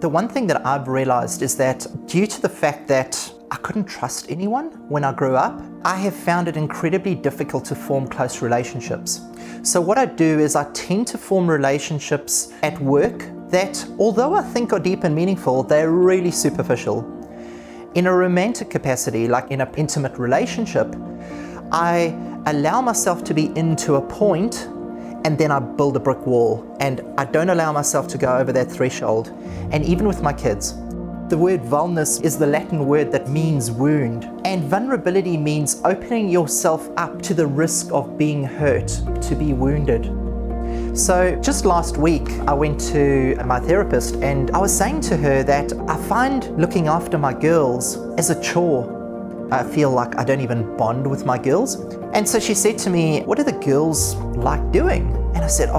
The one thing that I've realized is that due to the fact that I couldn't trust anyone when I grew up, I have found it incredibly difficult to form close relationships. So what I do is I tend to form relationships at work that, although I think are deep and meaningful, they're really superficial. In a romantic capacity, like in an intimate relationship, I allow myself to be into a point and then I build a brick wall, and I don't allow myself to go over that threshold. And even with my kids, the word vulnus is the Latin word that means wound, and vulnerability means opening yourself up to the risk of being hurt, to be wounded. So just last week, I went to my therapist and I was saying to her that I find looking after my girls as a chore. I feel like I don't even bond with my girls. And so she said to me, what do the girls like doing? And I said,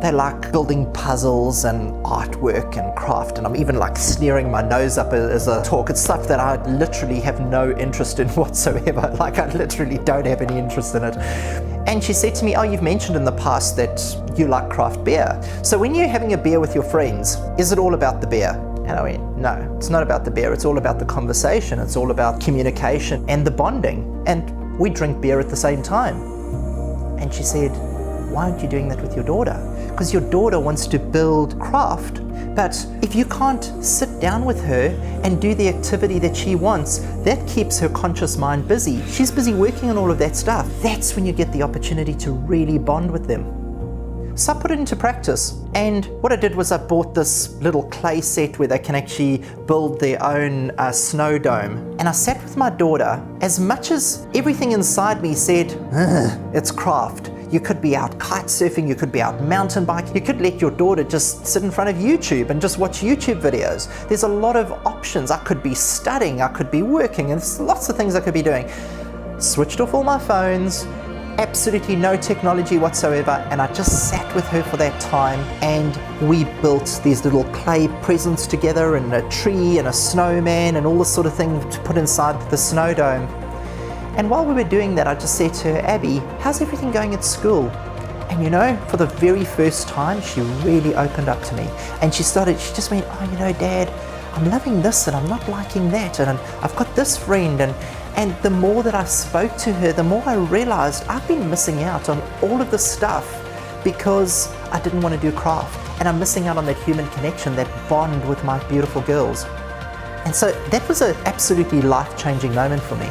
they like building puzzles and artwork and craft, and I'm even like sneering my nose up as I talk. It's stuff that I literally have no interest in whatsoever. Like I literally don't have any interest in it. And she said to me, you've mentioned in the past that you like craft beer. So when you're having a beer with your friends, is it all about the beer? And I went, no, it's not about the beer. It's all about the conversation. It's all about communication and the bonding. And we drink beer at the same time. And she said, why aren't you doing that with your daughter? Because your daughter wants to build craft, but if you can't sit down with her and do the activity that she wants, that keeps her conscious mind busy. She's busy working on all of that stuff. That's when you get the opportunity to really bond with them. So I put it into practice, and what I did was I bought this little clay set where they can actually build their own snow dome. And I sat with my daughter. As much as everything inside me said, it's craft. You could be out kite surfing, you could be out mountain biking, you could let your daughter just sit in front of YouTube and just watch YouTube videos. There's a lot of options. I could be studying, I could be working, and there's lots of things I could be doing. Switched off all my phones, absolutely no technology whatsoever, and I just sat with her for that time, and we built these little clay presents together, and a tree and a snowman and all this sort of thing to put inside the snow dome. And while we were doing that, I just said to her, Abby, how's everything going at school? And you know, for the very first time, she really opened up to me. And she just went, Dad, I'm loving this and I'm not liking that, and I've got this friend. And the more that I spoke to her, the more I realized I've been missing out on all of this stuff because I didn't want to do craft. And I'm missing out on that human connection, that bond with my beautiful girls. And so that was an absolutely life-changing moment for me.